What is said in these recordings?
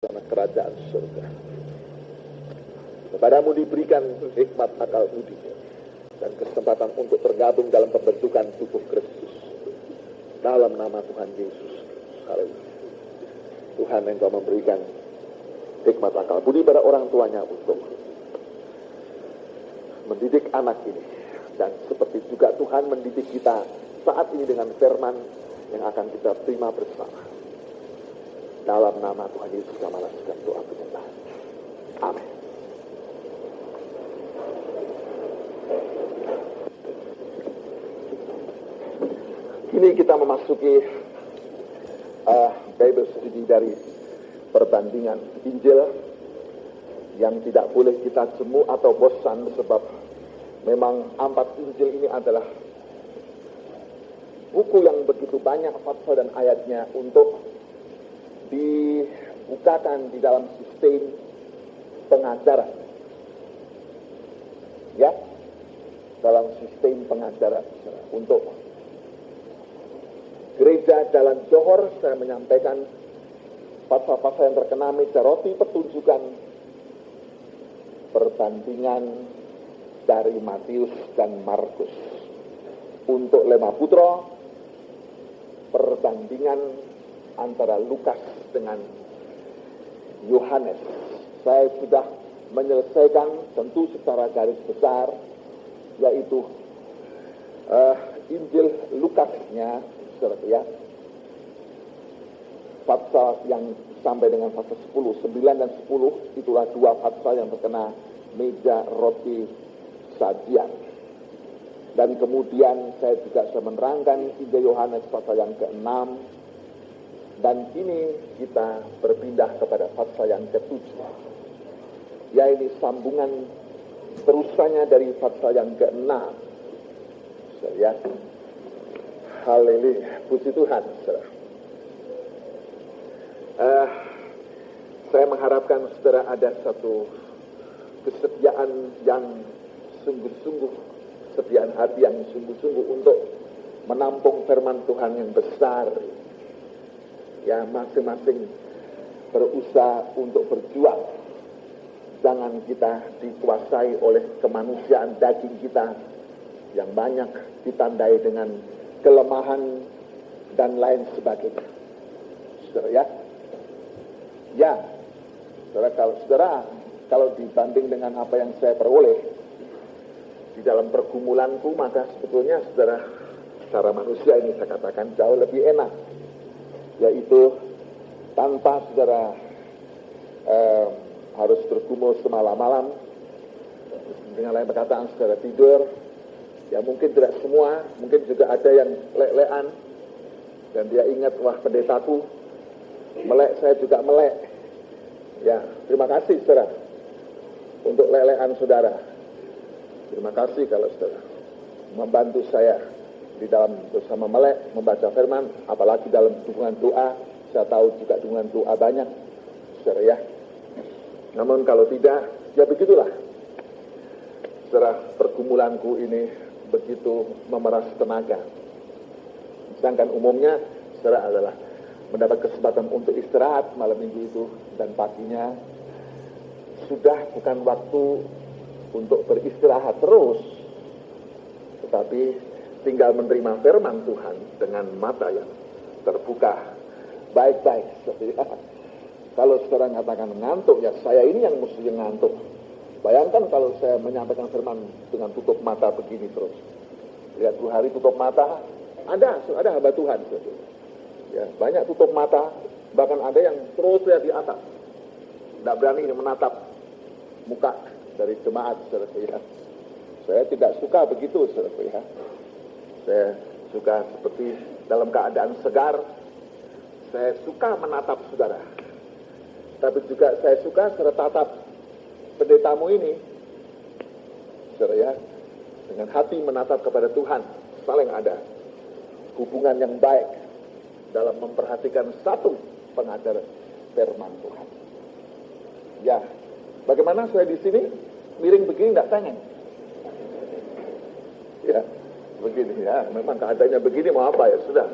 sana kerajaan surga. Kepadamu diberikan hikmat akal budi dan kesempatan untuk tergabung dalam pembentukan tubuh Kristus dalam nama Tuhan Yesus. Haleluya. Tuhan, Engkau memberikan hikmat akal budi pada orang tuanya untuk mendidik anak ini, dan seperti juga Tuhan mendidik kita saat ini dengan firman yang akan kita terima bersama. Dalam nama Tuhan Yesus kami melanjutkan doa penyembahan. Amin. Kini kita memasuki Bible study dari perbandingan Injil yang tidak boleh kita jemu atau bosan, sebab memang 4 Injil ini adalah buku yang begitu banyak pasal dan ayatnya untuk dibukakan di dalam sistem pengajaran. Ya, dalam sistem pengajaran. Untuk gereja Jalan Johor, saya menyampaikan pasal-pasal yang terkena meja roti pertunjukan perbandingan dari Matius dan Markus. Untuk Lema Putra, perbandingan antara Lukas dengan Yohanes. Saya sudah menyelesaikan tentu secara garis besar, yaitu Injil Lukasnya, ya, pasal yang sampai dengan pasal 10, 9 dan 10, itulah 2 pasal yang terkena meja roti sajian. Dan kemudian saya juga sudah menerangkan Injil Yohanes pasal yang ke-6, dan kini kita berpindah kepada pasal yang ke-7, yaitu sambungan terusannya dari pasal yang ke-6. Ya, haleluya, puji Tuhan. Saya mengharapkan saudara ada satu kesetiaan yang sungguh-sungguh, kesetiaan hati yang sungguh-sungguh untuk menampung firman Tuhan yang besar. Ya, masing-masing berusaha untuk berjuang. Jangan kita dikuasai oleh kemanusiaan daging kita yang banyak ditandai dengan kelemahan dan lain sebagainya. Saudara, ya. Ya, saudara, kalau dibanding dengan apa yang saya peroleh di dalam pergumulanku, maka sebetulnya saudara, secara manusia ini saya katakan jauh lebih enak, yaitu tanpa saudara harus bergumul semalam-malam. Dengan lain perkataan, saudara tidur, ya mungkin tidak semua, mungkin juga ada yang lek-lekan, dan dia ingat, wah pendetaku melek, saya juga melek. Ya, terima kasih saudara untuk lelehan saudara. Terima kasih kalau saudara membantu saya di dalam bersama melek membaca firman, apalagi dalam dukungan doa. Saya tahu juga dukungan doa banyak, saudara, ya. Namun kalau tidak, ya begitulah saudara, pergumulanku ini begitu memeras tenaga. Sedangkan umumnya saudara adalah mendapat kesempatan untuk istirahat malam minggu itu, dan paginya sudah bukan waktu untuk beristirahat terus, tetapi tinggal menerima firman Tuhan dengan mata yang terbuka baik-baik. Kalau saudara mengatakan ngantuk, ya saya ini yang mesti ngantuk. Bayangkan kalau saya menyampaikan firman dengan tutup mata begini terus. Lihat 2 hari tutup mata, ada hamba Tuhan. Ya, banyak tutup mata, bahkan ada yang terus lihat di atas, tidak berani menatap muka dari jemaat, saudara. Saya tidak suka begitu, saudara. Saya suka seperti dalam keadaan segar. Saya suka menatap saudara, tapi juga saya suka saudara tatap pendetamu ini, saudara, dengan hati menatap kepada Tuhan. Saling ada hubungan yang baik dalam memperhatikan satu pengajar firman Tuhan. Ya, bagaimana saya di sini miring begini tidak pengen? Ya, begini ya, memang keadaannya begini, mau apa ya, sudah.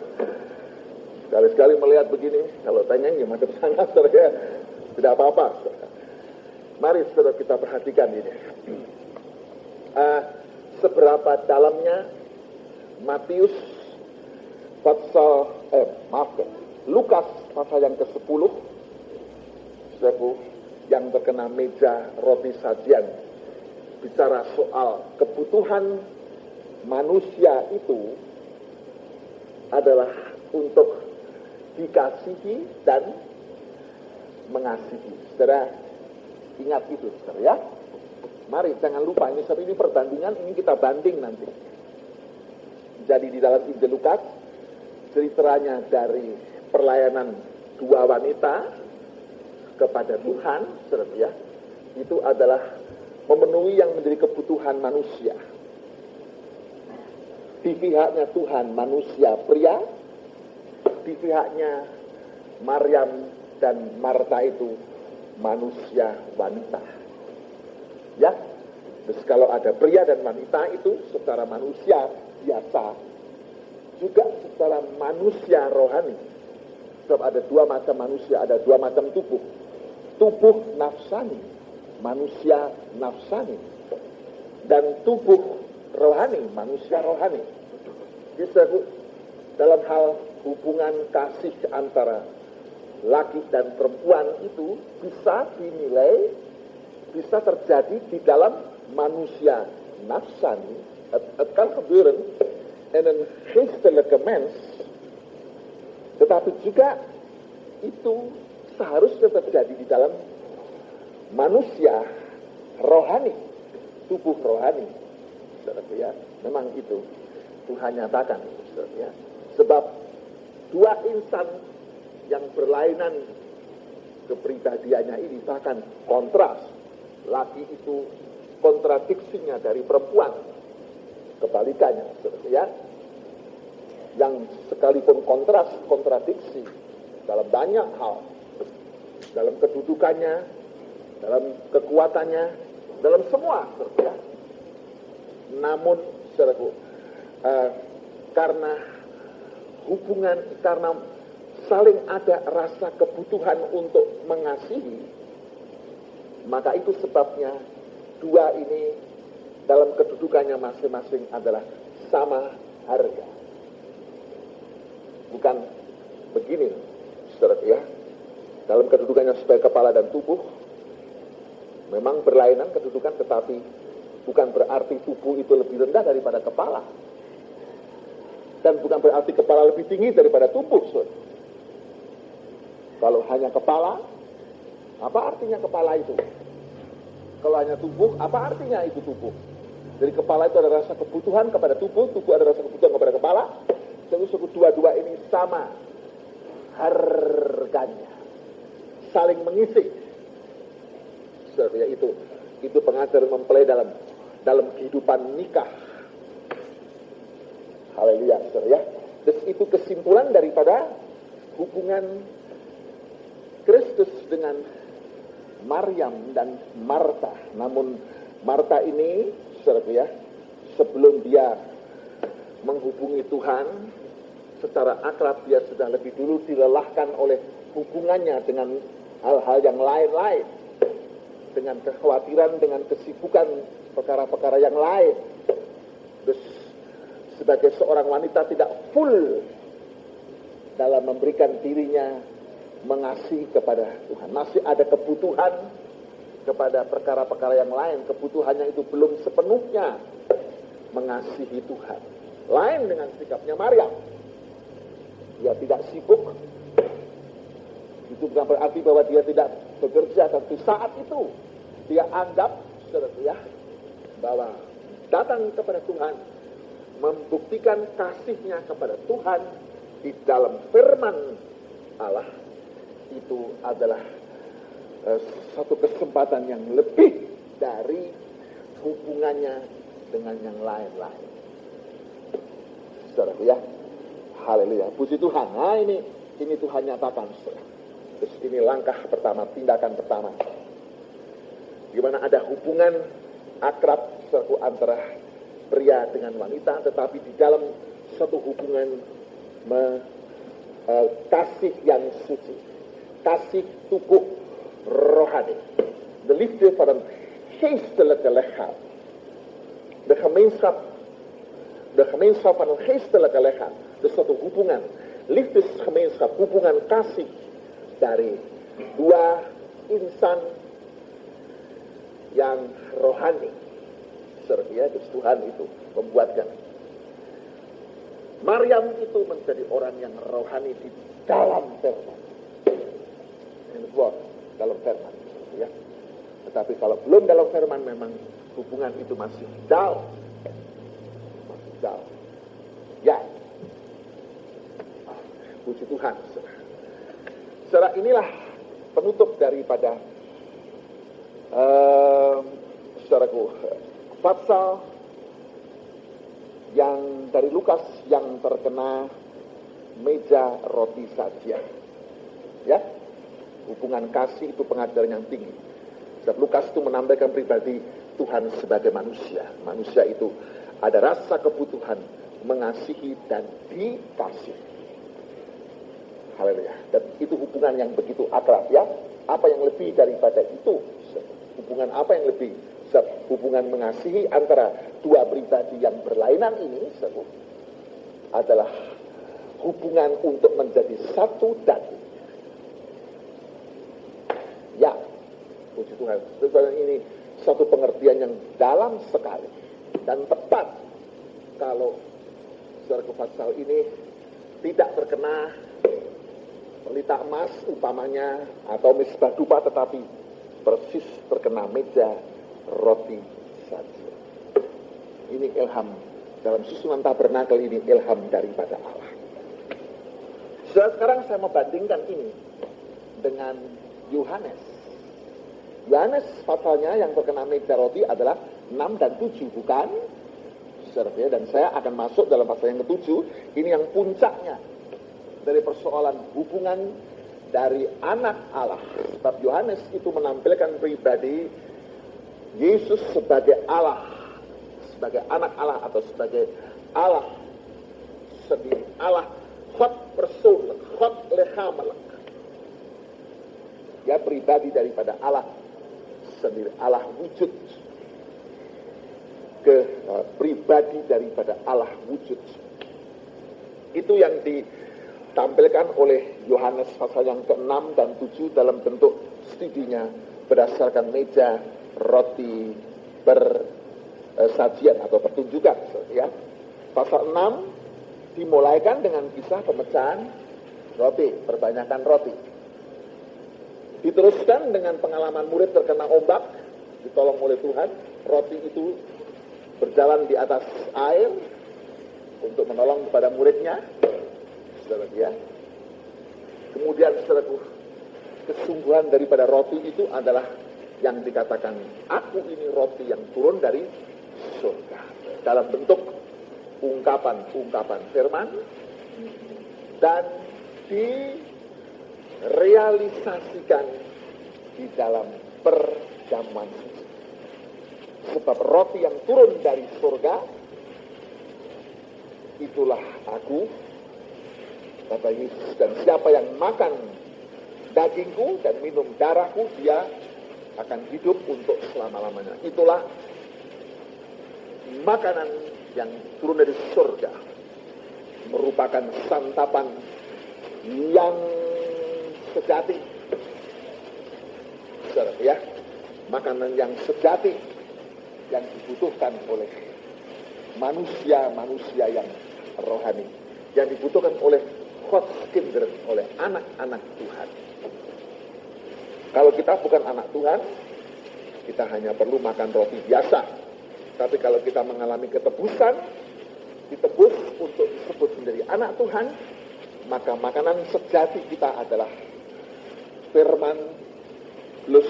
Sekali-sekali melihat begini, kalau tengeng ya madep sana, saudara. Tidak apa-apa. Mari saudara kita perhatikan ini. Seberapa dalamnya Matius Lukas pasal yang ke-10, yang terkena meja roti sajian, bicara soal kebutuhan manusia itu adalah untuk dikasihi dan mengasihi. Saudara ingat itu, saudara ya. Mari jangan lupa ini perbandingan, ini kita banding nanti. Jadi di dalam Injil Lukas ceritanya dari pelayanan dua wanita kepada Tuhan, saudara ya, itu adalah memenuhi yang menjadi kebutuhan manusia. Di pihaknya Tuhan manusia pria, di pihaknya Maryam dan Marta itu manusia wanita. Ya, terus kalau ada pria dan wanita itu secara manusia biasa, juga secara manusia rohani. Sebab ada dua macam manusia, ada dua macam tubuh. Tubuh nafsani, manusia nafsani, dan tubuh rohani, manusia rohani. Disebut dalam hal hubungan kasih antara laki dan perempuan itu bisa dinilai, bisa terjadi di dalam manusia nafsani, het kan gebeuren in een geestelijke mens, tetapi juga itu seharusnya terjadi di dalam manusia rohani, tubuh rohani. Saudara ya, memang itu Tuhan nyatakan, saudara ya. Sebab dua insan yang berlainan kepribadiannya ini bahkan kontras. Laki itu kontradiksinya dari perempuan, kebalikannya, saudara ya. Yang sekalipun kontradiksi dalam banyak hal, dalam kedudukannya, dalam kekuatannya, dalam semua, saudara ya. Namun, saudaraku, karena hubungan, karena saling ada rasa kebutuhan untuk mengasihi, maka itu sebabnya dua ini dalam kedudukannya masing-masing adalah sama harga. Bukan begini, saudara ya. Dalam kedudukannya sebagai kepala dan tubuh, memang berlainan kedudukan, tetapi bukan berarti tubuh itu lebih rendah daripada kepala. Dan bukan berarti kepala lebih tinggi daripada tubuh, saudara. Kalau hanya kepala, apa artinya kepala itu? Kalau hanya tubuh, apa artinya itu tubuh? Jadi kepala itu ada rasa kebutuhan kepada tubuh, tubuh ada rasa kebutuhan kepada kepala. Jadi dua-dua ini sama harganya, saling mengisi. Saudara, itu pengajaran mempelai dalam kehidupan nikah. Haleluya, saudara ya. Terus itu kesimpulan daripada hubungan Kristus dengan Maryam dan Marta. Namun Marta ini, saudara ya, sebelum dia menghubungi Tuhan secara akrab, dia sudah lebih dulu dilelahkan oleh hubungannya dengan hal-hal yang lain-lain, dengan kekhawatiran, dengan kesibukan perkara-perkara yang lain. Terus sebagai seorang wanita tidak full dalam memberikan dirinya mengasihi kepada Tuhan. Masih ada kebutuhan kepada perkara-perkara yang lain. Kebutuhannya itu belum sepenuhnya mengasihi Tuhan. Lain dengan sikapnya Maryam. Dia tidak sibuk. Itu bukan berarti bahwa dia tidak bekerja. Tapi saat itu dia anggap, saudara ya, bahwa datang kepada Tuhan, membuktikan kasihnya kepada Tuhan di dalam firman Allah, itu adalah satu kesempatan yang lebih dari hubungannya dengan yang lain-lain. Saudara ya, haleluya, puji Tuhan. Nah ini Tuhan nyatakan, saudara. Terus ini langkah pertama, tindakan pertama, di mana ada hubungan akrab antara pria dengan wanita, tetapi di dalam satu hubungan kasih yang suci, kasih tubuh rohani. De liefde van een geestelijke lichaam. De gemeenschap van een geestelijke lichaam. Dus satu hubungan, liefdesgemeenschap, hubungan kasih dari dua insan yang rohani. Ya, dus Tuhan itu membuatkan. Maryam itu menjadi orang yang rohani di dalam firman. In the word, dalam firman. Ya. Tetapi kalau belum dalam firman memang hubungan itu masih jauh. Masih jauh. Ya. Puji Tuhan. Saudara, inilah penutup daripada saudaraku, pasal yang dari Lukas yang terkena meja roti sajian. Ya. Hubungan kasih itu pengajaran yang tinggi. Sebab Lukas itu menampilkan pribadi Tuhan sebagai manusia. Manusia itu ada rasa kebutuhan mengasihi dan dikasih. Haleluya. Dan itu hubungan yang begitu akrab, ya. Apa yang lebih daripada itu? Hubungan apa yang lebih? Sebab hubungan mengasihi antara dua pribadi yang berlainan ini adalah hubungan untuk menjadi satu daging. Ya, puji Tuhan. Ini satu pengertian yang dalam sekali dan tepat kalau saudara pasal ini tidak terkena pelita emas umpamanya atau misbah dupa, tetapi persis terkena meja roti saja. Ini ilham dalam susunan tabernakel, ini ilham daripada Allah. Sekarang saya mau bandingkan ini dengan Yohanes. Yohanes pasalnya yang terkena meja roti adalah 6 dan 7, bukan? Dan saya akan masuk dalam pasal yang ke-7. Ini yang puncaknya dari persoalan hubungan dari anak Allah. Sebab Yohanes itu menampilkan pribadi Yesus sebagai Allah, sebagai anak Allah atau sebagai Allah sendiri. Allah khot person, khot lechamalak. Ya, pribadi daripada Allah sendiri, Allah wujud. Pribadi daripada Allah wujud. Itu yang ditampilkan oleh Yohanes pasal yang ke-6 dan 7 dalam bentuk studinya berdasarkan meja roti bersajian atau pertunjukan, ya. Pasal 6 dimulaikan dengan kisah pemecahan roti, perbanyakan roti. Diteruskan dengan pengalaman murid terkena ombak, ditolong oleh Tuhan. Roti itu berjalan di atas air untuk menolong kepada muridnya, saudara, ya. Kemudian, saudaraku, kesungguhan daripada roti itu adalah yang dikatakan, aku ini roti yang turun dari surga, dalam bentuk ungkapan firman dan direalisasikan di dalam perjamuan. Sebab roti yang turun dari surga itulah aku, kata Yesus, dan siapa yang makan dagingku dan minum darahku, dia akan hidup untuk selama-lamanya. Itulah makanan yang turun dari surga, merupakan santapan yang sejati. Saudara, ya, makanan yang sejati yang dibutuhkan oleh manusia yang rohani, yang dibutuhkan oleh God's children, oleh anak-anak Tuhan. Kalau kita bukan anak Tuhan, kita hanya perlu makan roti biasa. Tapi kalau kita mengalami ketebusan, ditebus untuk disebut menjadi anak Tuhan, maka makanan sejati kita adalah firman plus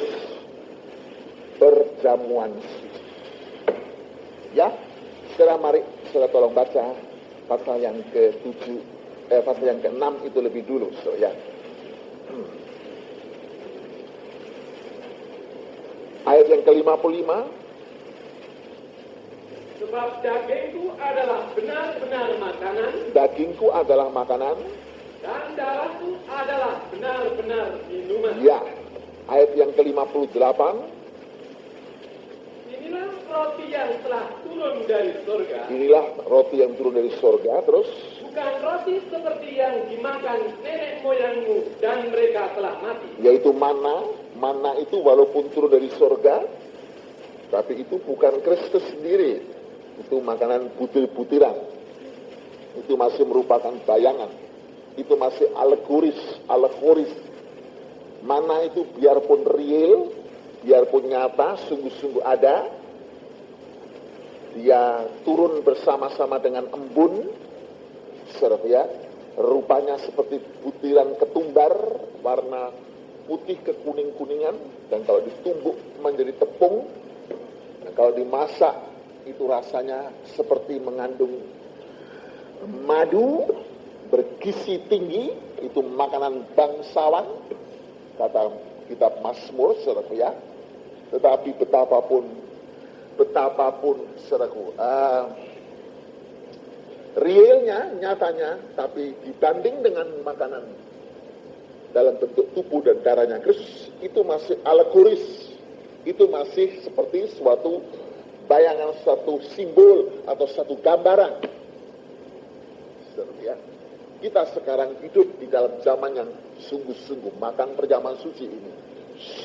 perjamuan. Ya, sekarang mari saudara tolong baca pasal yang ke-7, pasal yang ke-6 itu lebih dulu, so ya. Ayat yang ke-55. Sebab dagingku adalah benar-benar makanan. Dagingku adalah makanan. Dan darahku adalah benar-benar minuman. Ya, ayat yang ke-58. Inilah roti yang telah turun dari surga. Inilah roti yang turun dari surga. Terus, Bukan roti seperti yang dimakan nenek moyangmu dan mereka telah mati. yaitu mana. Mana itu walaupun turun dari surga, tapi itu bukan Kristus sendiri. Itu makanan butir-butiran. Itu masih merupakan bayangan. Itu masih alegoris. Mana itu biarpun real, biarpun nyata, sungguh-sungguh ada, dia turun bersama-sama dengan embun, ya, rupanya seperti butiran ketumbar, warna putih kekuning-kuningan, dan kalau ditumbuk menjadi tepung, dan kalau dimasak itu rasanya seperti mengandung madu, bergizi tinggi, itu makanan bangsawan, kata kitab Mazmur, saudaraku ya. Tetapi betapapun saudaraku, realnya, nyatanya, tapi dibanding dengan makanan dalam bentuk tubuh dan darahnya Kristus, itu masih alegoris, itu masih seperti suatu bayangan, suatu simbol atau satu gambaran. Ya. Kita sekarang hidup di dalam zaman yang sungguh-sungguh, makan perjamuan suci ini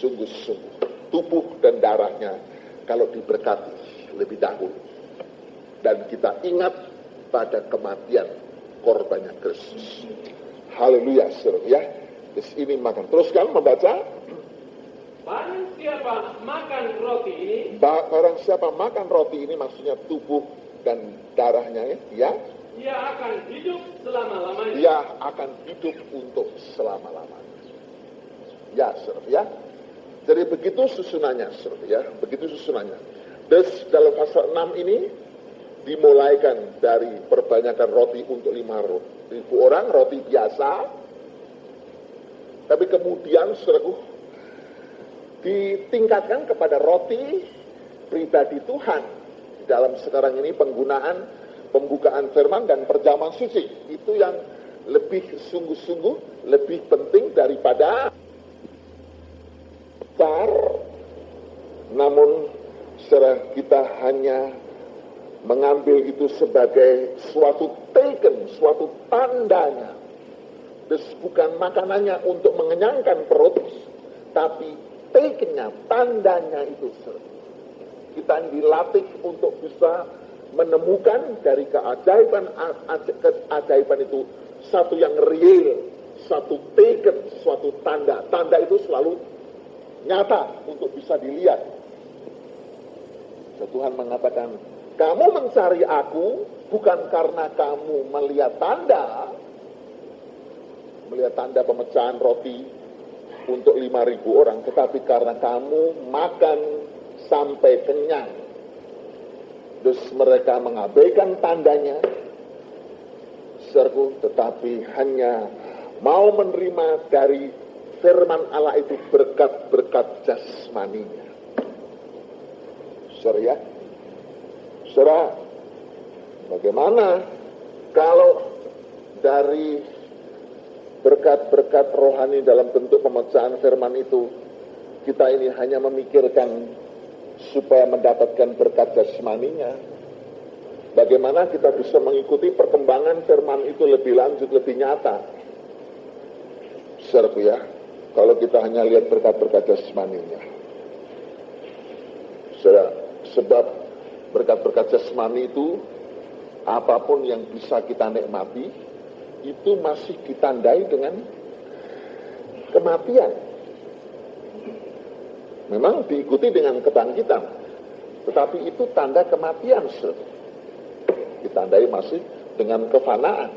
sungguh-sungguh, tubuh dan darahnya kalau diberkati lebih dahulu, dan kita ingat pada kematian korbannya Kristus. Haleluya, saudara ya. Terus ini makan. Teruskan membaca. Barang siapa makan roti ini, Barang siapa makan roti ini, maksudnya tubuh dan darahnya ya. ia akan hidup selama-lamanya. Dia akan hidup untuk selama-lamanya. Ya, saudara ya. Jadi begitu susunannya, saudara ya. Begitu susunannya. Terus dalam pasal 6 ini dimulaikan dari perbanyakan roti untuk 5.000 orang, roti biasa. Tapi kemudian saudaraku ditingkatkan kepada roti pribadi Tuhan. Dalam sekarang ini penggunaan pembukaan firman dan perjamuan suci, itu yang lebih sungguh-sungguh, lebih penting daripada besar. Namun secara kita hanya mengambil itu sebagai suatu token, suatu tandanya. Terus bukan makanannya untuk mengenyangkan perut, tapi tokennya, tandanya itu. Kita dilatih untuk bisa menemukan dari keajaiban itu satu yang real, satu token, suatu tanda. Tanda itu selalu nyata untuk bisa dilihat. Tuhan mengatakan, kamu mencari aku bukan karena kamu melihat tanda pemecahan roti untuk 5.000 orang, tetapi karena kamu makan sampai kenyang. Terus mereka mengabaikan tandanya, tetapi hanya mau menerima dari firman Allah itu berkat-berkat jasmaninya. Ya, saudara, bagaimana kalau dari berkat-berkat rohani dalam bentuk pemecahan firman itu, kita ini hanya memikirkan supaya mendapatkan berkat jasmaninya? Bagaimana kita bisa mengikuti perkembangan firman itu lebih lanjut, lebih nyata? Saudaraku ya, kalau kita hanya lihat berkat-berkat jasmaninya. Sebab berkat-berkat jasmani itu, apapun yang bisa kita nikmati, itu masih ditandai dengan kematian. Memang diikuti dengan kebangkitan, tetapi itu tanda kematian. Ditandai masih dengan kefanaan.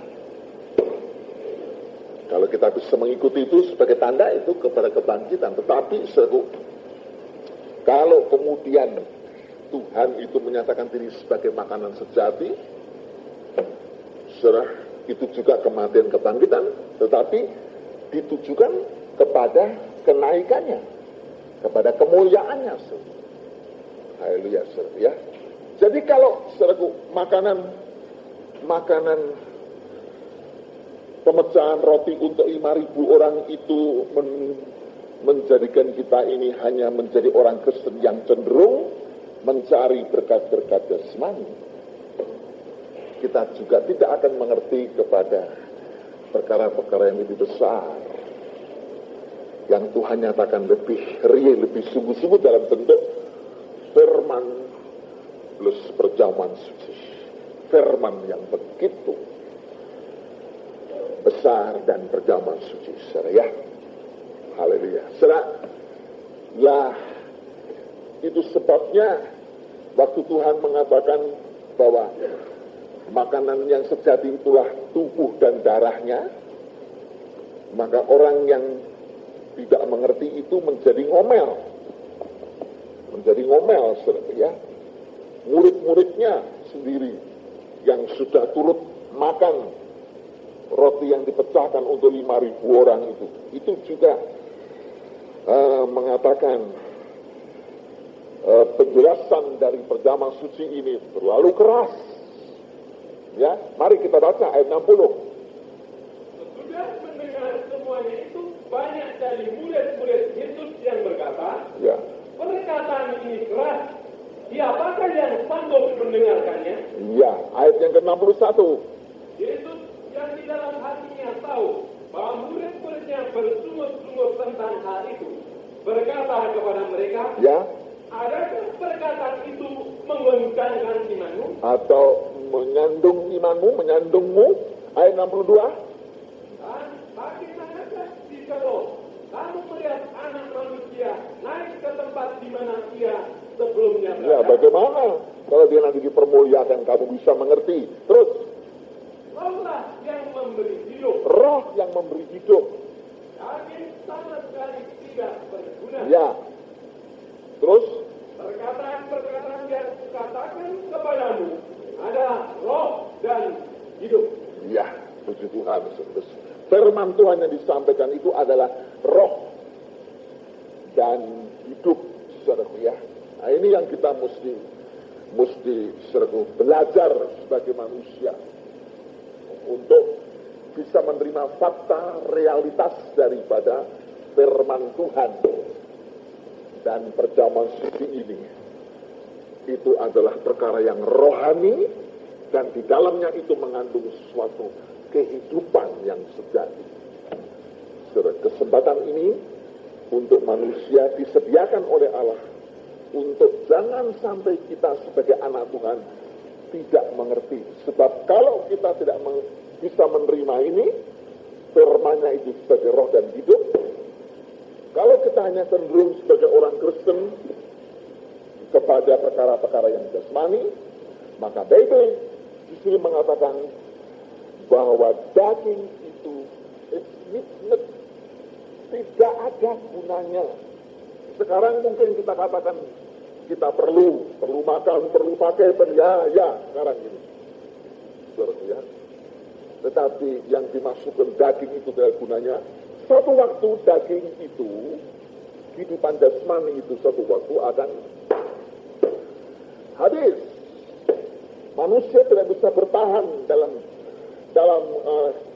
Kalau kita bisa mengikuti itu sebagai tanda itu kepada kebangkitan. Tetapi kalau kemudian Tuhan itu menyatakan diri sebagai makanan sejati, itu juga kematian kebangkitan, tetapi ditujukan kepada kenaikannya, kepada kemuliaannya. Haleluya, ya. Jadi kalau makanan pemecahan roti untuk 5.000 orang itu menjadikan kita ini hanya menjadi orang Kristen yang cenderung mencari berkat-berkat jasmani, kita juga tidak akan mengerti kepada perkara-perkara yang lebih besar, yang Tuhan nyatakan lebih real, lebih sungguh-sungguh dalam bentuk firman plus perjamuan suci. Firman yang begitu besar dan perjamuan suci, saudara ya. Haleluya. Saudara, lah itu sebabnya waktu Tuhan mengatakan bahwa makanan yang sejati itulah tubuh dan darahnya, maka orang yang tidak mengerti itu menjadi ngomel. Menjadi ngomel, saudara ya. Murid-muridnya sendiri yang sudah turut makan roti yang dipecahkan untuk 5.000 orang itu juga mengatakan penjelasan dari perjamuan suci ini terlalu keras. Ya, mari kita baca ayat 60. Sesudah mendengar semuanya itu, banyak dari murid-murid Yesus yang berkata, Ya. perkataan ini keras, siapakah yang sanggup mendengarkannya? Ya, ayat yang ke-61. Yesus yang di dalam hatinya tahu bahwa murid-muridnya bersungut-sungut tentang hal itu, berkata kepada mereka, Ya, adakah perkataan itu menggoncangkan imanmu? atau menyandung imanmu, menyandungmu. Ayat 62. Dan bagaimanakah jikalau kamu melihat anak manusia naik ke tempat di mana ia sebelumnya Ya, berada? bagaimana kalau dia nanti dipermuliakan, kamu bisa mengerti. Terus, Rohlah yang memberi hidup. roh yang memberi hidup. Daging sama sekali tidak berguna. Ya. Terus, Perkataan-perkataan yang kukatakan kepadamu adalah roh dan hidup. ya, puji Tuhan. Firman Tuhan yang disampaikan itu adalah roh dan hidup, saudaraku ya. Nah, ini yang kita mesti saudaraku belajar sebagai manusia untuk bisa menerima fakta realitas daripada firman Tuhan. Dan perjamuan suci ini itu adalah perkara yang rohani dan di dalamnya itu mengandung suatu kehidupan yang sejati. Kesempatan ini untuk manusia disediakan oleh Allah untuk jangan sampai kita sebagai anak Tuhan tidak mengerti. Sebab kalau kita tidak bisa menerima ini, firman-Nya itu sebagai roh dan hidup. Kalau kita hanya cenderung sebagai orang Kristen kepada perkara-perkara yang jasmani, maka Bible justru mengatakan bahwa daging itu meaningless, tidak ada gunanya. Sekarang mungkin kita katakan kita perlu makan, perlu pakai, ya sekarang ini. Ya. Tetapi yang dimasukkan daging itu tidak gunanya. Suatu waktu daging itu, kehidupan jasmani itu suatu waktu akan habis. Manusia tidak bisa bertahan dalam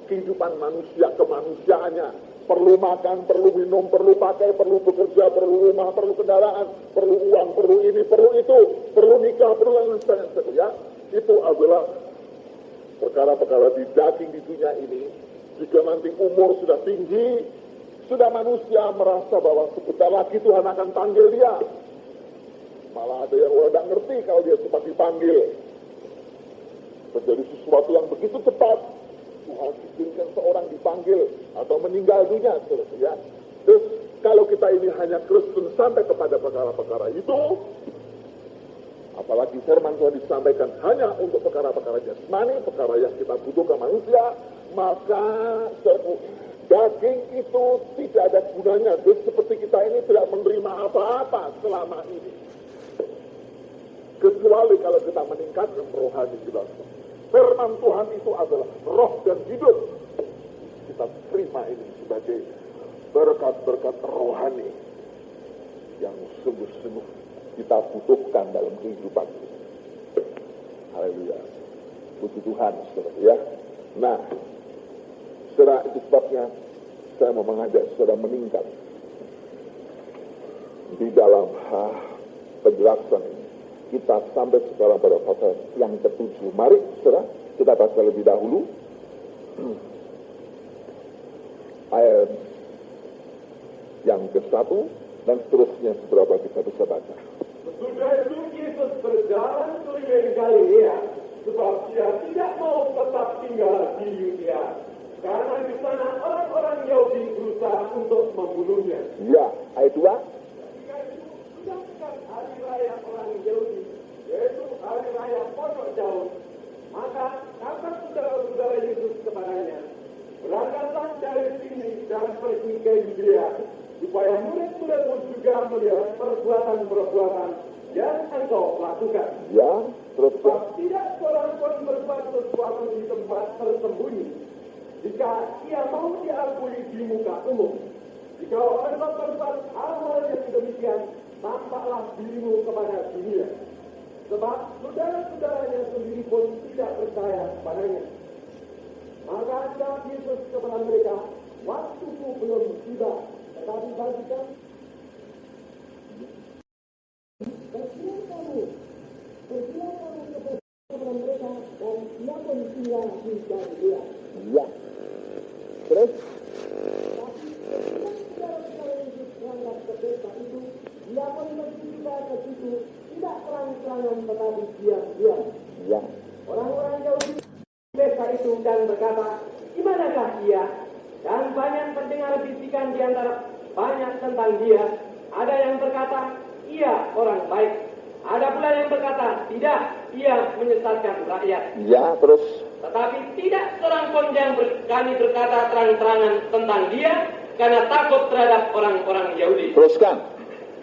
kehidupan manusia, kemanusiaannya. Perlu makan, perlu minum, perlu pakai, perlu bekerja, perlu rumah, perlu kendaraan, perlu uang, perlu ini, perlu itu, perlu nikah, perlu lain sebagainya. Ya, itu adalah perkara-perkara di daging di dunia ini. Jika nanti umur sudah tinggi, sudah manusia merasa bahwa sebentar lagi Tuhan akan panggil dia. Malah ada yang orang tidak ngerti kalau dia cepat dipanggil. Menjadi sesuatu yang begitu cepat. Tuhan izinkan seorang dipanggil atau meninggal dunia. Ya. Terus kalau kita ini hanya Kristen sampai kepada perkara-perkara itu, apalagi firman Tuhan disampaikan hanya untuk perkara-perkara jasmani, perkara yang kita butuhkan manusia, maka daging itu tidak ada gunanya. Jadi seperti kita ini tidak menerima apa-apa selama ini. Kecuali kalau kita meningkatkan rohani kita. Firman Tuhan itu adalah roh dan hidup. Kita terima ini sebagai berkat-berkat rohani yang sungguh-sungguh kita butuhkan dalam kehidupan ini. Haleluya. Puji Tuhan, saudara ya. Nah, saudara, itu sebabnya saya mau mengajak saudara meningkat di dalam penjelasan ini. Kita sampai sekarang pada pasal yang ke-7. Mari, saudara, kita baca lebih dahulu ayat yang ke-1 dan seterusnya seberapa kita bisa baca. Sesudah itu Yesus berjalan keliling Galilea, sebab dia tidak mau tetap tinggal di Yudea, karena di sana orang-orang Yahudi berusaha untuk membunuhnya. Ya, ayat 2. Ketika itu sudah dekat hari raya orang Yahudi, yaitu hari raya Pondok Daun, maka kata saudara-saudara Yesus kepadanya, berangkatlah dari sini dan pergi ke Yudea, supaya murid-muridmu juga melihat perbuatan-perbuatan yang engkau lakukan. Ya, terus. Sebab tidak seorang pun berbuat sesuatu di tempat tersembunyi, jika ia mau diakui di muka umum. Jika engkau berbuat hal-hal yang demikian, tampaklah dirimu kepada dunia. Sebab saudara-saudaranya sendiri pun tidak percaya kepadanya. Maka jawab Yesus kepada mereka, waktuku belum tiba, tetapi bagi kamu, bersiap kamu kepada mereka, dan dia pun tinggal di Galilea. Ya. Terus. Tapi saudara-saudara Yesus berangkat ke desa itu, dia pun pergi juga ke situ, tidak terang-terangan tetapi diam-diam. Ya. Orang-orang Yahudi desa itu dan berkata, di manakah dia? Dan banyak pendengar bisikan di antara banyak tentang dia. Ada yang berkata, ia orang baik. Ada pula yang berkata, tidak, ia menyesatkan rakyat. Ya, terus. Tetapi tidak seorang pun yang berani berkata terang-terangan tentang dia, karena takut terhadap orang-orang Yahudi. Teruskan.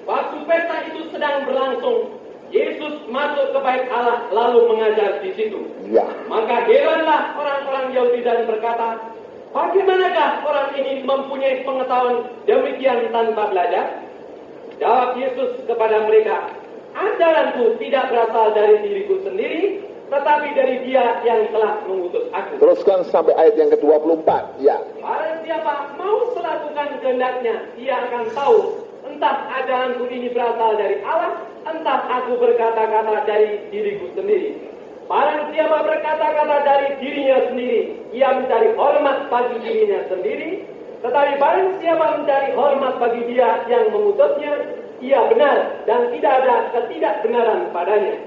Waktu pesta itu sedang berlangsung, Yesus masuk ke bait Allah lalu mengajar di situ. Ya. Maka heranlah orang-orang Yahudi dan berkata, bagaimanakah orang ini mempunyai pengetahuan demikian tanpa belajar? Jawab Yesus kepada mereka, ajaranku tidak berasal dari diriku sendiri, tetapi dari Dia yang telah mengutus aku. Teruskan sampai ayat yang ke-24. Ya. Barang siapa mau melakukan kehendaknya, ia akan tahu entah ajaranku ini berasal dari Allah, entah aku berkata-kata dari diriku sendiri. Barang siapa berkata-kata dari dirinya sendiri, ia mencari hormat bagi dirinya sendiri. Tetapi barang siapa mencari hormat bagi Dia yang mengutusnya, ia benar dan tidak ada ketidakbenaran padanya.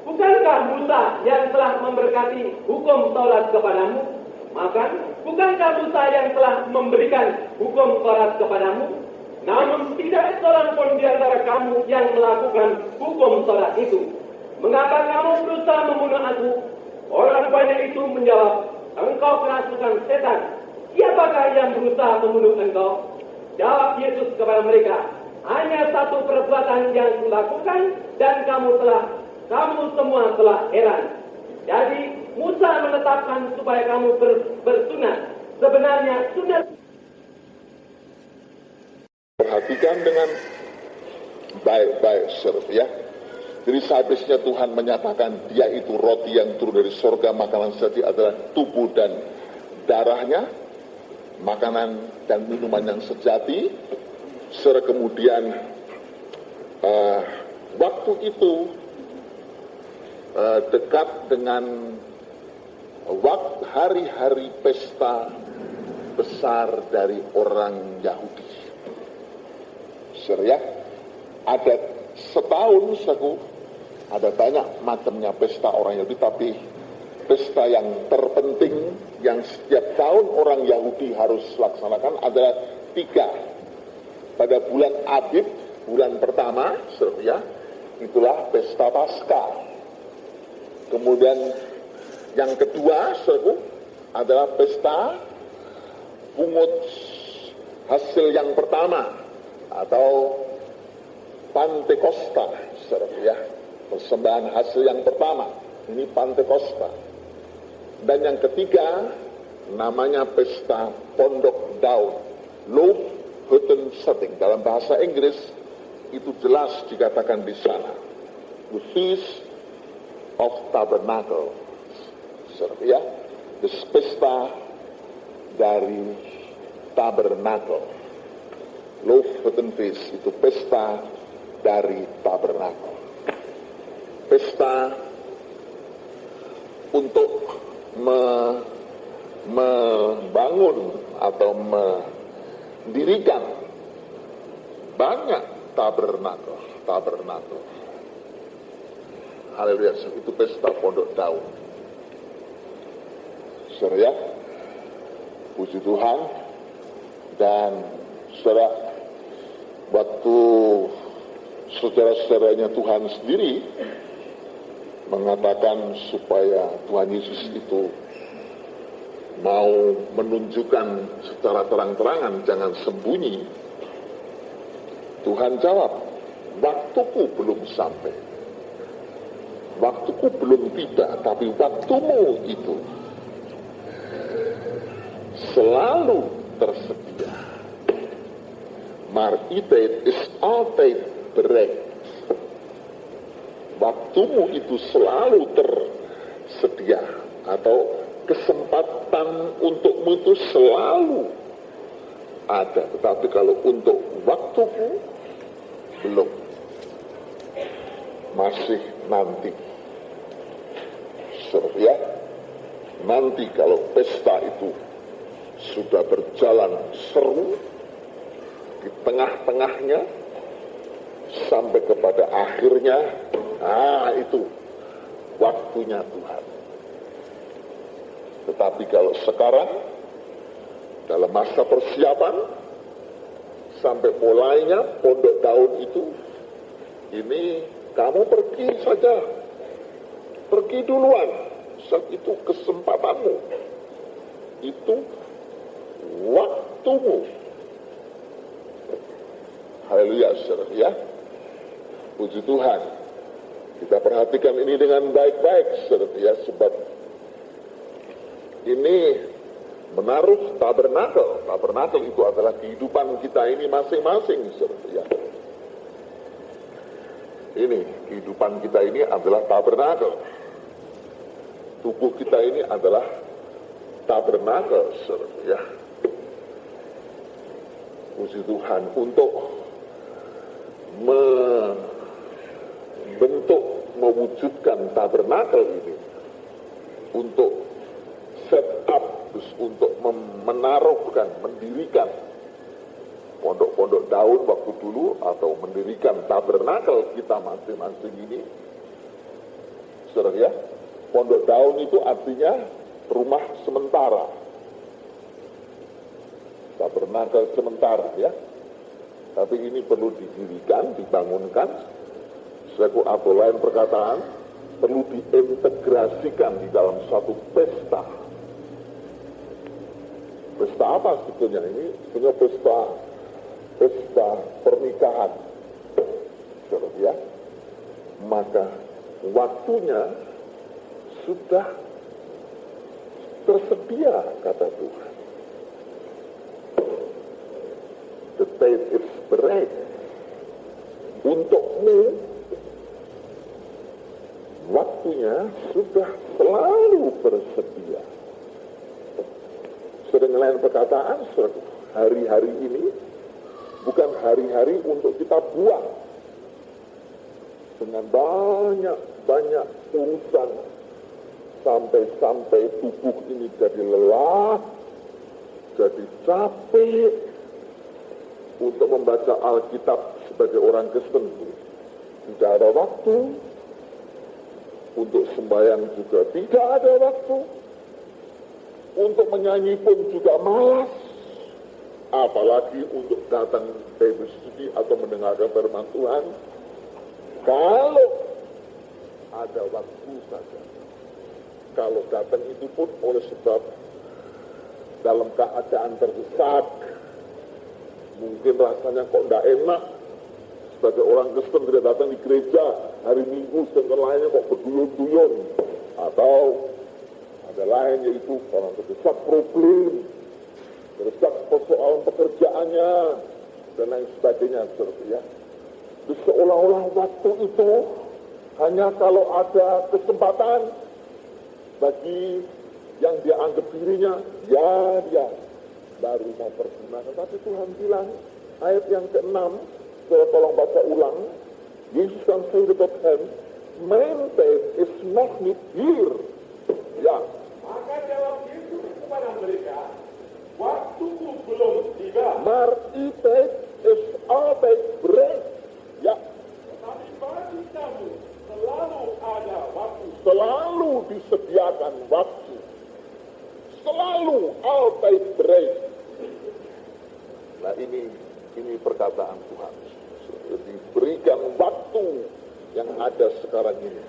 Bukankah Musa yang telah memberkati hukum Taurat kepadamu? Maka bukankah Musa yang telah memberikan hukum Taurat kepadamu? Namun tidak seorang pun di antara kamu yang melakukan hukum Taurat itu. Mengapa kamu berusaha membunuh aku? Orang banyak itu menjawab, engkau kerasukan setan. Siapakah yang berusaha membunuh engkau? Jawab Yesus kepada mereka, hanya satu perbuatan yang kulakukan dan kamu semua telah heran. Jadi Musa menetapkan supaya kamu bersunat. Sebenarnya sunat. Perhatikan dengan baik-baik, saudara, ya. Jadi sehabisnya Tuhan menyatakan Dia itu roti yang turun dari surga, makanan sejati adalah tubuh dan darahnya, makanan dan minuman yang sejati. Saudara, kemudian waktu itu dekat dengan hari-hari pesta besar dari orang Yahudi. Saudara, ya, ada setahun ada banyak macamnya pesta orang Yahudi, tapi pesta yang terpenting yang setiap tahun orang Yahudi harus laksanakan adalah 3. Pada bulan Abib, bulan pertama, ya, itulah pesta Paskah. Kemudian yang kedua, adalah pesta pungut hasil yang pertama atau Pantekosta, ya, persembahan hasil yang pertama. Ini Pantekosta. Dan yang ketiga namanya pesta Pondok Daun, Loaf Hutton Setting. Dalam bahasa Inggris itu jelas dikatakan di sana, the Feast of Tabernacle, ya, pesta dari Tabernacle. Loaf Hutton Feast itu pesta dari tabernakel. Pesta untuk membangun atau mendirikan banyak tabernakel. Haleluya, itu pesta Pondok Daun. Saudara, puji Tuhan. Dan saudara, waktu saudara-saudaranya Tuhan sendiri mengatakan supaya Tuhan Yesus itu mau menunjukkan secara terang-terangan, jangan sembunyi, Tuhan jawab, waktuku belum sampai, waktuku belum tiba, tapi waktumu itu selalu tersedia. Maar tijd is altijd bereikt. Waktumu itu selalu tersedia, atau kesempatan untukmu itu selalu ada. Tetapi kalau untuk waktumu belum, masih nanti. Ya, nanti kalau pesta itu sudah berjalan seru, di tengah-tengahnya sampai kepada akhirnya, itu waktunya Tuhan. Tetapi kalau sekarang dalam masa persiapan sampai mulainya Pondok Daun itu, ini kamu pergi saja, pergi duluan, saat itu kesempatanmu, itu waktumu. Haleluya, saudara, ya. Puji Tuhan. Kita perhatikan ini dengan baik-baik, saudara, ya, sebab ini menaruh tabernakel. Tabernakel itu adalah kehidupan kita ini masing-masing, saudara, ya. Ini kehidupan kita ini adalah tabernakel. Tubuh kita ini adalah tabernakel, saudara, ya. Puji Tuhan, untuk mewujudkan tabernakel ini, untuk set up, terus untuk menaruhkan, mendirikan pondok-pondok daun waktu dulu, atau mendirikan tabernakel kita masing-masing ini, saudara, ya. Pondok daun itu artinya rumah sementara, tabernakel sementara, ya. Tapi ini perlu didirikan, dibangunkan, atau lain perkataan, perlu diintegrasikan di dalam satu pesta. Pesta apa sebetulnya ini? Sebetulnya pesta pernikahan, ya. Maka waktunya sudah tersedia, kata Tuhan. The time is right. Untukmu, waktunya sudah selalu bersedia. Sering lain perkataan, hari-hari ini bukan hari-hari untuk kita buang dengan banyak urusan, sampai tubuh ini jadi lelah, jadi capek. Untuk membaca Alkitab sebagai orang Kristen tidak ada waktu, untuk sembahyang juga tidak ada waktu, untuk menyanyi pun juga malas, apalagi untuk datang Bible study atau mendengarkan firman Tuhan. Kalau ada waktu saja, kalau datang itu pun oleh sebab dalam keadaan terdesak, mungkin rasanya kok tidak enak. Sebagai orang Kristen tidak datang di gereja hari Minggu, sedangkan lainnya kok berduyun-duyun. Atau ada lain, yaitu orang terdesak problem, terdesak persoalan pekerjaannya, dan lain sebagainya. Ya. Seolah-olah waktu itu hanya kalau ada kesempatan bagi yang dia anggap dirinya, ya dia baru mau pergunakan. Tapi Tuhan bilang, ayat yang ke-6, saya tolong baca ulang, dan zei tot hem, mijn tijd is nog niet hier. Ja. Maka jawab Yesus kepada mereka, waktuku belum tiba. Maar uw tijd is altijd bereid. Ja. Tetapi bagi kamu selalu ada waktu. Selalu disediakan waktu. Selalu altijd bereid. Nah ini perkataan Tuhan. Diberikan waktu yang ada sekarang ini.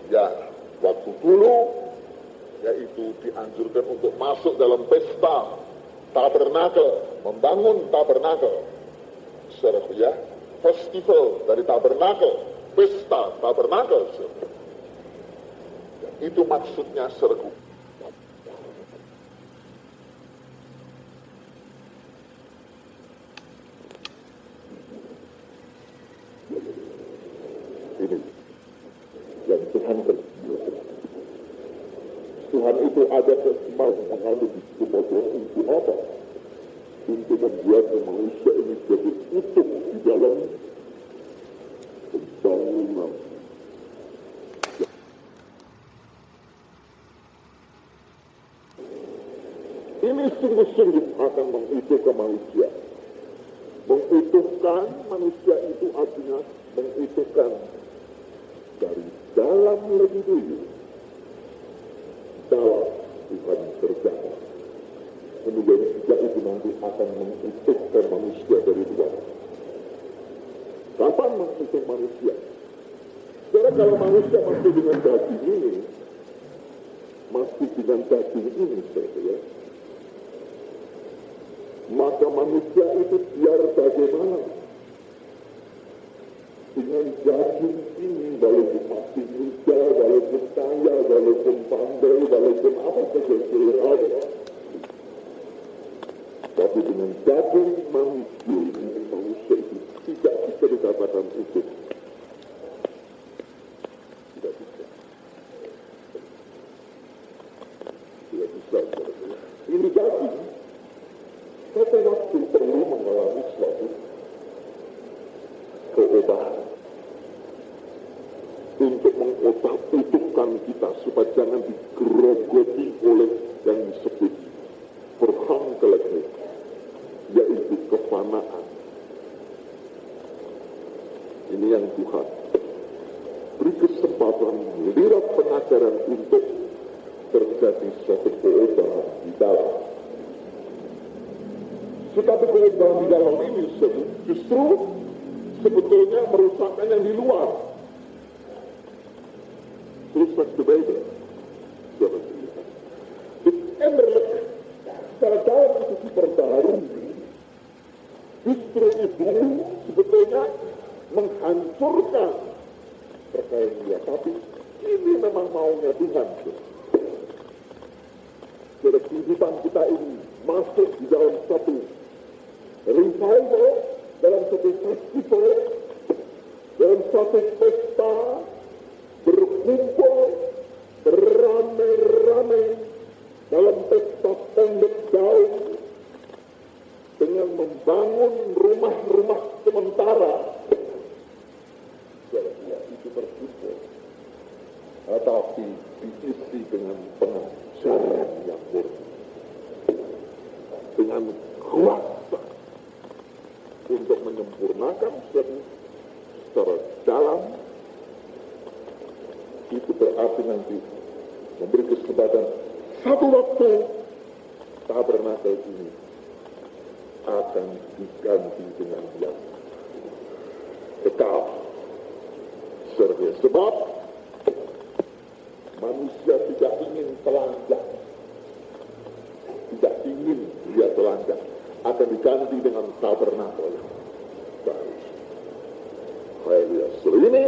Ya, waktu dulu yaitu dianjurkan untuk masuk dalam pesta tabernakel, membangun tabernakel. Ya, festival dari tabernakel, pesta tabernakel. Itu maksudnya sergu. Ini yang Tuhan berkata. Tuhan itu ada kemauan di kemauan untuk apa? Untuk membuat manusia ini jadi utuh di dalam pembangunan. Ini sungguh-sungguh akan mengutuhkan manusia. Mengutuhkan manusia itu artinya mengutuhkan dari dalam lebih dulu. Dalam Tuhan berjalan. Kemudian juga itu nanti akan mengutuhkan manusia dari luar. Kapan mengutuh manusia? Karena kalau manusia masih dengan daging ini, ya, maka manusia itu biar bagaimana dengan daging ini, walaupun masih muda, walaupun kaya, walaupun pandai, walaupun apa saja selera, tapi dengan daging manusia itu tidak bisa dikatakan utuh. Tidak bisa. Tidak bisa. Ini daging. Kata waktu perlu mengalami suatu keobahan untuk mengotak-utuhkan kita supaya jangan digerogoti oleh yang disebut perhangkelekan, yaitu kefanaan. Ini yang Tuhan beri kesempatan melihat pengajaran untuk terjadi suatu keobahan di dalam. Tetapi keobahan di dalam ini justru sebetulnya merusakkan yang di luar. Terus berbeda. Het innerlijk, secara dalam itu diperbaharui. Justru itu sebetulnya menghancurkan percaya dia. Tapi ini memang maunya Tuhan. Jadi kehidupan kita ini masuk di dalam satu revival, dalam satu festival, dalam satu pesta, berkumpul, beramai-ramai dalam pesta pendek daun dengan membangun rumah-rumah sementara. Ya, itu berkumpul. Tetapi diisi dengan pengajaran yang murni. Dengan kuasa untuk menyempurnakan secara dalam. Itu berarti nanti memberi kesempatan satu waktu tabernakel ini akan diganti dengan yang kekal. Sebab manusia tidak ingin telanjang, tidak ingin dia telanjang, akan diganti dengan tabernakel yang baru. Haleluya. Ini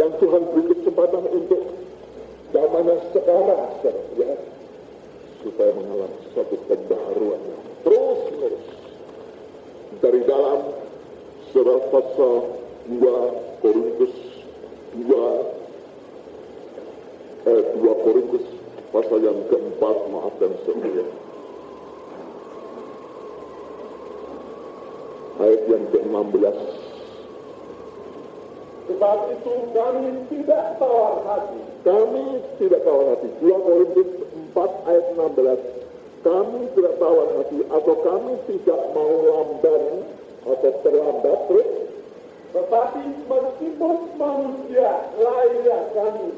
yang Tuhan beri kesempatan untuk zamannya sekarang, ya, supaya mengalami suatu pembaharuan yang terus-menerus dari dalam surah pasal 2 Korintus 2 Korintus pasal yang keempat, maafkan saya, ayat yang ke-16. Sebab itu kami tidak tawar hati. Kami tidak tawar hati. 2 Korintus 4 ayat 16. Kami tidak tawar hati atau kami tidak mau lamban atau terlambat terus. Tetapi meskipun manusia lahiriah kami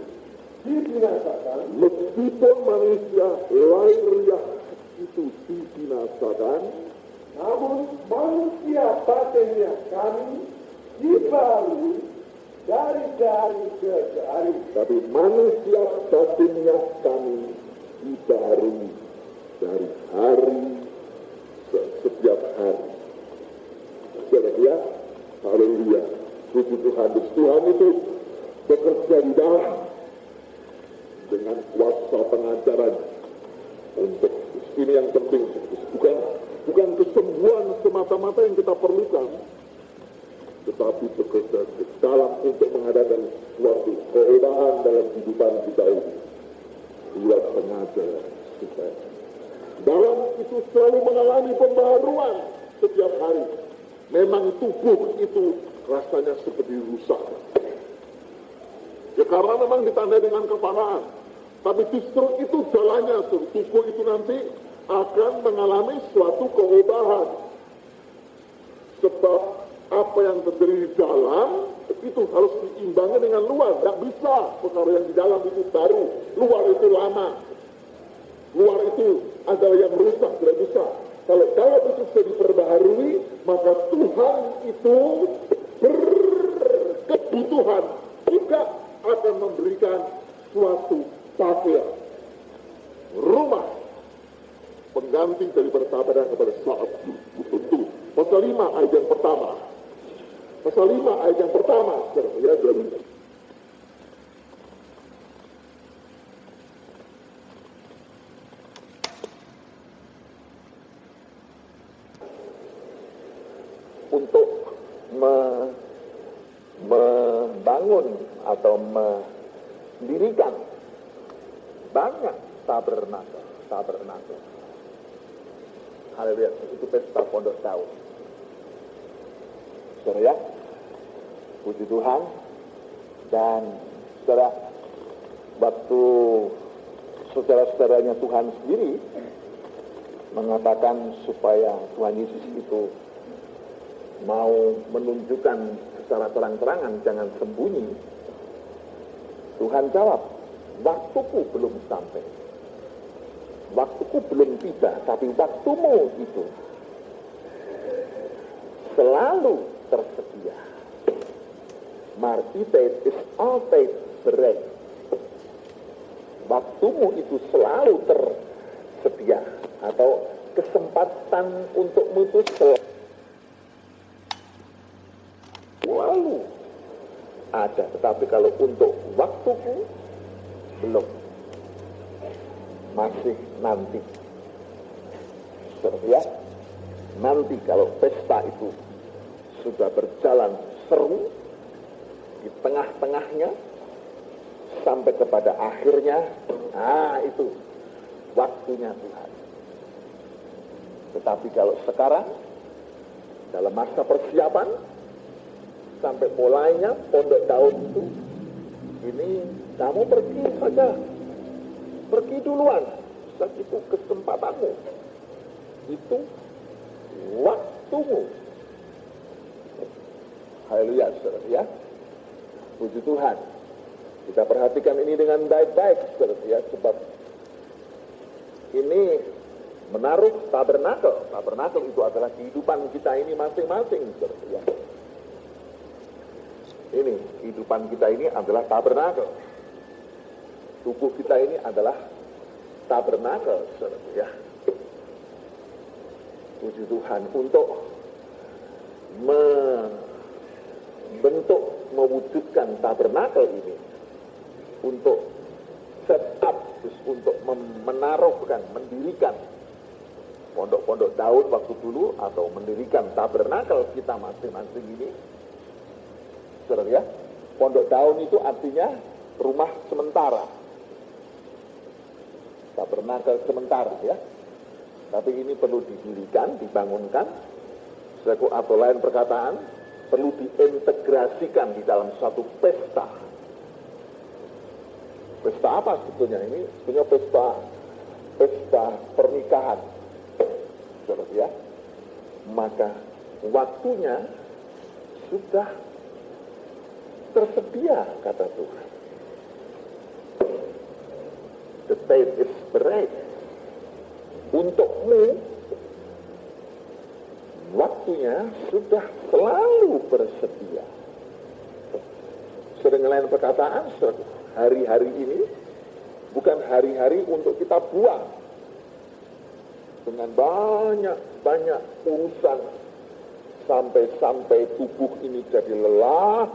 dibinasakan, meskipun manusia lahiriah itu dibinasakan, namun manusia batinnya kami dibaharui dari hari ke hari. Tapi manusia batinnya kami dibaharui dari hari ke setiap hari. Saudara, haleluya, puji Tuhan. Tuhan itu bekerja di dalam dengan kuasa pengajaran untuk ini yang penting. Bukan kesembuhan semata-mata yang kita perlukan, tetapi bekerja di dalam untuk mengadakan suatu perubahan dalam kehidupan kita ini. Buat pengajaran supaya dalam itu selalu mengalami pembaharuan setiap hari. Memang tubuh itu rasanya seperti rusak. Ya karena memang ditandai dengan kefanaan. Tapi justru itu jalannya, tubuh itu nanti akan mengalami suatu perubahan. Sebab apa yang terjadi di dalam itu harus diimbangi dengan luar. Tidak bisa perkara yang di dalam itu baru, luar itu lama. Luar itu adalah yang rusak, tidak bisa. Kalau dalam itu sudah diperbaharui, maka Tuhan itu berkebutuhan juga akan memberikan suatu pakaian, rumah, pengganti dari persahabatan kepada saat itu. Pasal 5 ayat yang pertama. Pasal 5 ayat yang pertama. Ya, jadi untuk membangun atau mendirikan banyak tabernakel. Haleluya, itu pesta Pondok Daun. Saudara ya, puji Tuhan. Dan saudara, waktu saudara-saudaranya Tuhan sendiri mengatakan supaya Tuhan Yesus itu mau menunjukkan secara terang-terangan, jangan sembunyi, Tuhan jawab, waktuku belum sampai, waktuku belum tiba, tapi waktumu itu selalu tersedia. Martitet is always ready. Waktumu itu selalu tersedia, atau kesempatan untukmu itu selalu ada. Tetapi kalau untuk waktuku belum, masih nanti. Ya, nanti kalau pesta itu sudah berjalan seru di tengah-tengahnya sampai kepada akhirnya, itu waktunya Tuhan. Tetapi kalau sekarang dalam masa persiapan sampai mulainya Pondok Daun itu, ini kamu pergi saja, pergi duluan, dan itu kesempatanmu, itu waktumu. Haleluya, saudara ya, puji Tuhan. Kita perhatikan ini dengan baik-baik, saudara ya, sebab ini menaruh tabernakel. Tabernakel itu adalah kehidupan kita ini masing-masing, saudara ya. Ini kehidupan kita ini adalah tabernakel. Tubuh kita ini adalah tabernakel, saudara ya. Puji Tuhan, untuk membentuk, mewujudkan tabernakel ini, untuk set up, untuk menaruhkan, mendirikan pondok-pondok daun waktu dulu, atau mendirikan tabernakel kita masing-masing ini, saudara ya. Pondok daun itu artinya rumah sementara, tabernakel sementara ya. Tapi ini perlu didirikan, dibangunkan, atau lain perkataan, perlu diintegrasikan di dalam suatu pesta. Pesta apa sebetulnya? Ini sebetulnya pesta pernikahan, saudara ya. Maka waktunya sudah tersedia, kata Tuhan. The time is right. Untukmu, waktunya sudah selalu bersedia. Sering lain perkataan, hari-hari ini bukan hari-hari untuk kita buang dengan banyak urusan sampai tubuh ini jadi lelah,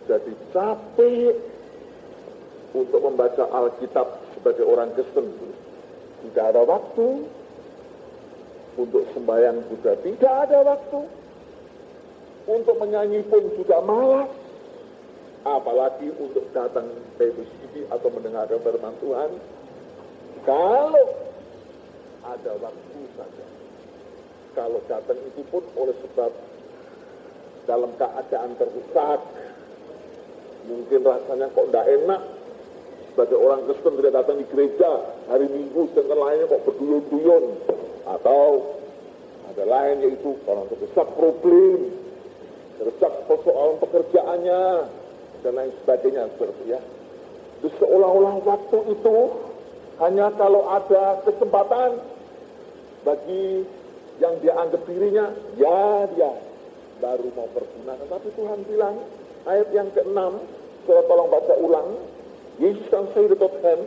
jadi capek untuk membaca Alkitab sebagai orang Kristen. Tidak ada waktu untuk sembahyang, juga tidak ada waktu untuk menyanyi pun juga malas, apalagi untuk datang ke TV atau mendengar firman Tuhan. Kalau ada waktu saja, kalau datang itu pun oleh sebab dalam keadaan terdesak, mungkin rasanya kok tidak enak sebagai orang Kristen tidak datang di gereja hari Minggu, sedangkan lainnya kok berduyun-duyun, atau ada lain yaitu orang terdesak problem, terdesak persoalan pekerjaannya dan lain sebagainya, seperti ya. Terus seolah-olah waktu itu hanya kalau ada kesempatan bagi yang dia anggap dirinya, ya dia baru mau berguna. Tapi Tuhan bilang, ayat yang ke-6, saya tolong baca ulang. Yesus kan say to them,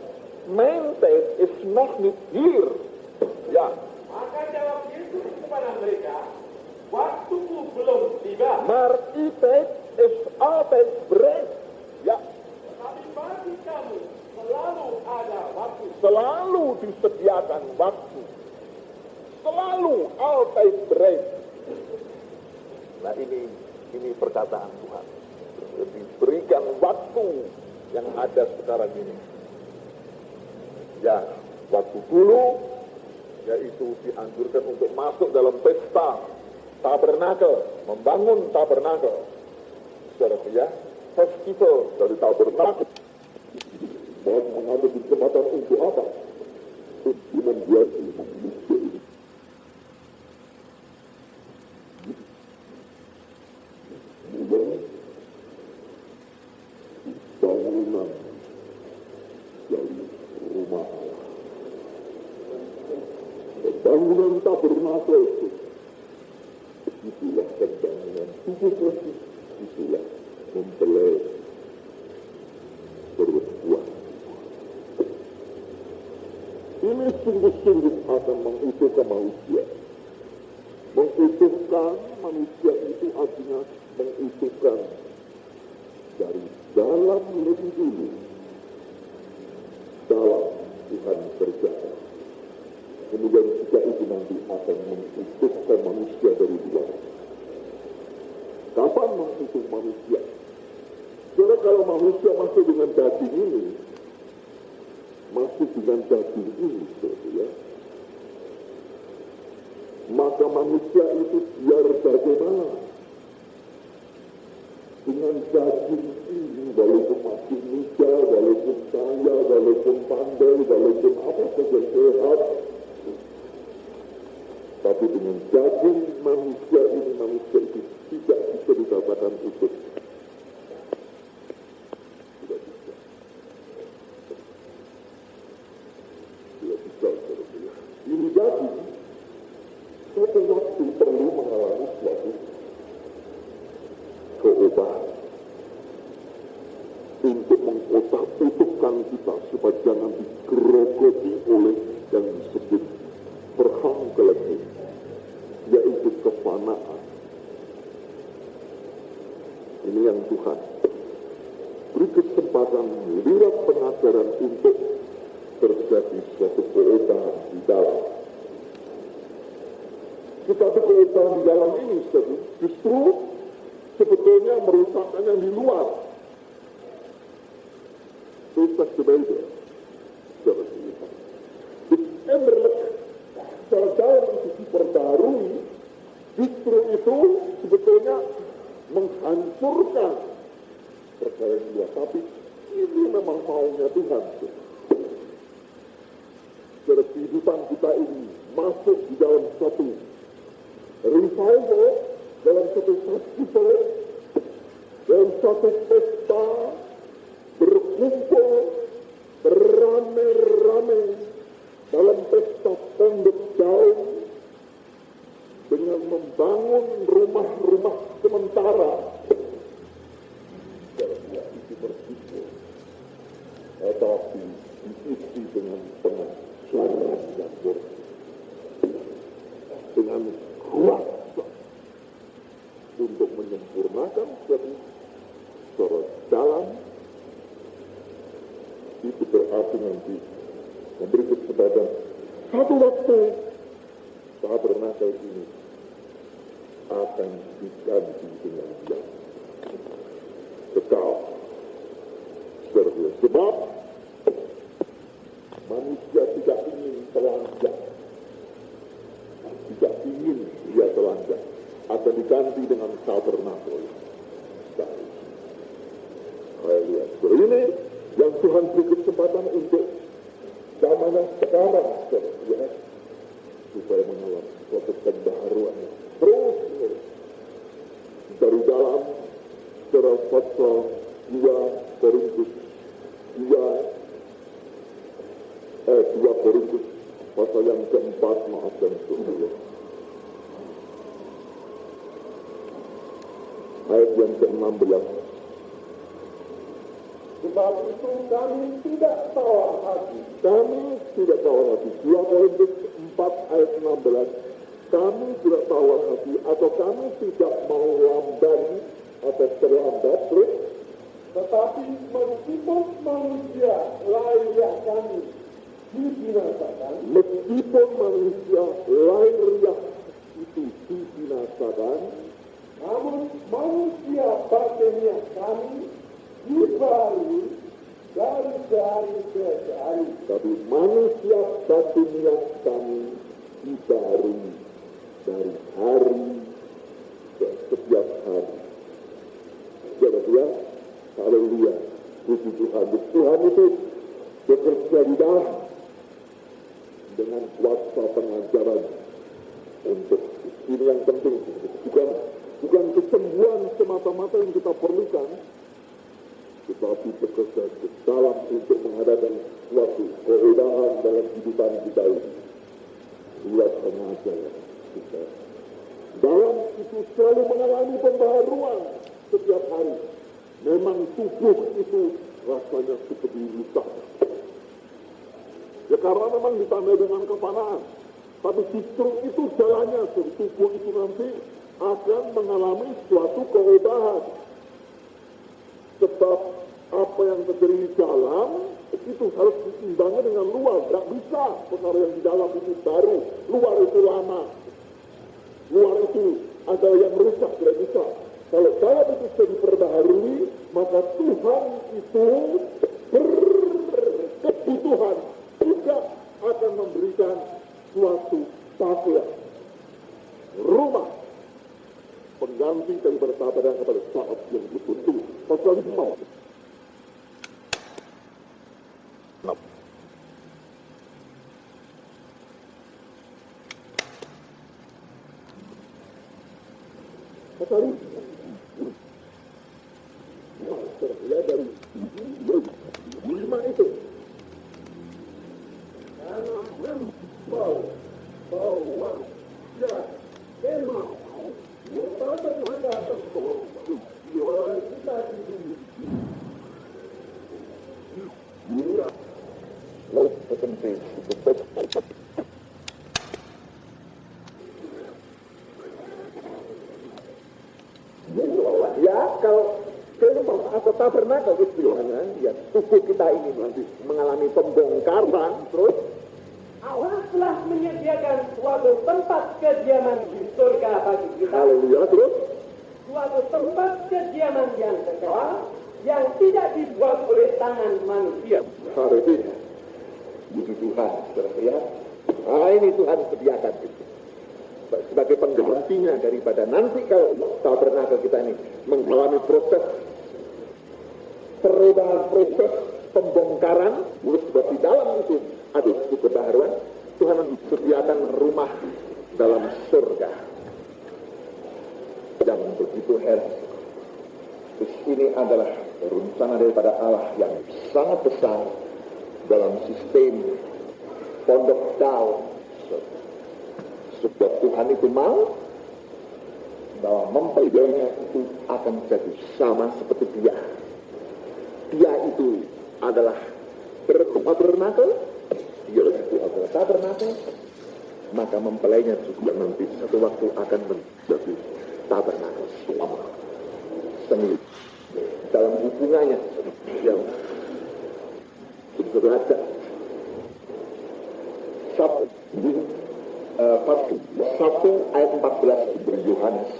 man that is not here. Ya. Maka jawab Yesus kepada mereka, waktuku belum tiba. Maar tijd is altijd bereid. Ya. Tapi bagi kamu selalu ada waktu. Selalu disediakan waktu. Selalu altijd bereid. Nah ini perkataan Tuhan. Diberikan waktu yang ada sekarang ini. Ya, waktu dulu yaitu dianjurkan untuk masuk dalam pesta tabernakel, membangun tabernakel. Saudara ya, festival dari tabernakel. Dan mengambil kesempatan untuk apa? Untuk membuat manusia ini bangunan dari rumah Allah. Bangunan tabernakel itu, itulah pembangunan tubuh Kristus, itulah mempelai berbuah. Ini sungguh-sungguh akan mengutuhkan manusia. Mengutuhkan manusia itu artinya mengutuhkan dari dalam lebih dulu. Dalam Tuhan berjaya. Kemudian jika itu nanti akan mengutuhkan manusia dari luar. Kapan mengutuh manusia? Karena kalau manusia masuk dengan daging ini, ya, maka manusia itu biar bagaimana dengan daging ini, walaupun masih muda, walaupun kaya, walaupun pandai, walaupun apa saja sehat, tapi dengan daging manusia ini, manusia itu tidak bisa dikatakan utuh. Ini jadi suatu waktu perlu mengalami suatu keobahan untuk mengotak-utukkan kita supaya jangan digerogoti oleh yang disebut perhanggalan ini, yaitu kefanaan. Ini yang Tuhan beri kesempatan lirat pengajaran untuk terjadi suatu keobahan di dalam. Tetapi keobahan di dalam ini justru sebetulnya merusakkan yang di luar. Itu berbeda. Di innerlijk, secara dalam itu diperbarui, justru itu sebetulnya menghancurkan perkara yang dua, tapi ini memang maunya Tuhan. Jadi kehidupan kita ini masuk di dalam satu revival, dalam satu festival, dalam satu pesta, berkumpul beramai-ramai dalam pesta pondok daun dengan membangun rumah-rumah sementara. Karena itu berkumpul, tetapi diisi dengan pengajaran yang dengan kuasa untuk menyempurnakan suatu jalan. Itu berarti nanti memberi kesempatan satu waktu tabernakel ini akan diganti dengan yang kekal. Sebab manusia tidak ingin telanjang, tidak ingin dia telanjang, akan diganti dengan tabernakel. Haleluya. Ini yang Tuhan beri kesempatan untuk zaman sekarang, ya, supaya mengalami suatu pembaharuan terus dari dalam surah pasal 2 Korintus 2 Korintus pasal yang keempat, maafkan saudara, ayat yang ke-16. Sebab itu kami tidak tawar hati. Kami tidak tawar hati. 2 Korintus 4 ayat 16. Kami tidak tawar hati atau kami tidak mau lamban atau terlambat. Tetapi meskipun manusia lahiriah kami dibinasakan. Meskipun manusia lahiriah itu dibinasakan. Namun manusia batiniah kami dibaharui dari sehari ke sehari. Tapi manusia batiniah kami dibaharui dari hari ke setiap hari. Jadi, haleluya, puji Tuhan. Tuhan itu bekerja di dalam dengan kuasa pengajaran untuk ini yang penting. Bukan kesembuhan semata-mata yang kita perlukan, tetapi bekerja ke dalam untuk mengadakan suatu keindahan dalam kehidupan kita ini. Buat pengajaran kita. Dalam itu selalu mengalami pembaharuan setiap hari. Memang tubuh itu rasanya seperti rusak. Ya karena memang ditandai dengan kefanaan. Tapi justru itu jalannya, tubuh itu nanti akan mengalami suatu keudahan. Sebab apa yang terjadi di dalam itu harus diimbangi dengan luar. Tidak bisa perkara yang di dalam itu baru, luar itu lama. Luar itu ada yang rusak, tidak bisa. Kalau dalam itu sudah diperbaharui, maka Tuhan itu berkebutuhan juga akan memberikan suatu pakaian, rumah, pengganti dari bertabaran kepada saat yang betul-betul. Pasal 5. Pasal 5 dari 5 itu. Bahwa ya memang pada masa tersebut orang kita di dunia lalu penting ya kalau atau tabernakel istilahnya ya tubuh kita ini nanti mengalami pembongkaran terus Allah telah menyediakan suatu tempat kediaman di surga bagi kita. Haleluya, terus Suatu tempat kediaman yang kekal yang tidak dibuat oleh tangan manusia. Puji Tuhan, saudara ya. Ini Tuhan sediakan itu. sebagai penggantinya daripada nanti kalau tabernakel kita ini mengalami proses perubahan, proses pembongkaran, sebab di dalam itu ada kebaharuan. Tuhan sediakan rumah dalam surga yang begitu heran. Terus ini adalah rencana daripada Allah yang sangat besar dalam sistem pondok down. Sebab Tuhan itu mau bahwa mempelainya itu akan jadi sama seperti dia. Dia itu adalah tabernakel, dia itu adalah tabernakel, maka mempelainya juga nanti satu waktu akan menjadi tabernakel selama sendiri dalam hubungannya yang derajat. Satu ayat 14 dari Yohanes.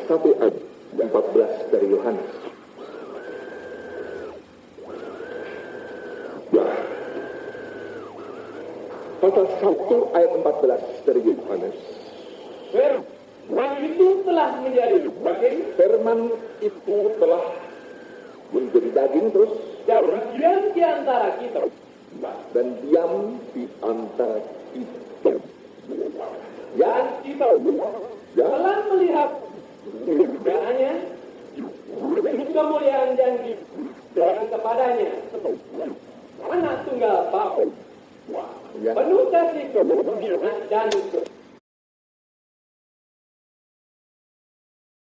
Satu ayat 14 dari Yohanes. Ya. Pasal 1 ayat 14 dari Yohanes. Firman itu telah menjadi daging. Firman itu telah menjadi daging terus. Diam di antara kita. Dan diam di antara kita. Dan kita telah melihat kemuliaannya, kemuliaan yang diberikan kepadanya, anak tunggal Bapa, Ya. penuh kasih dan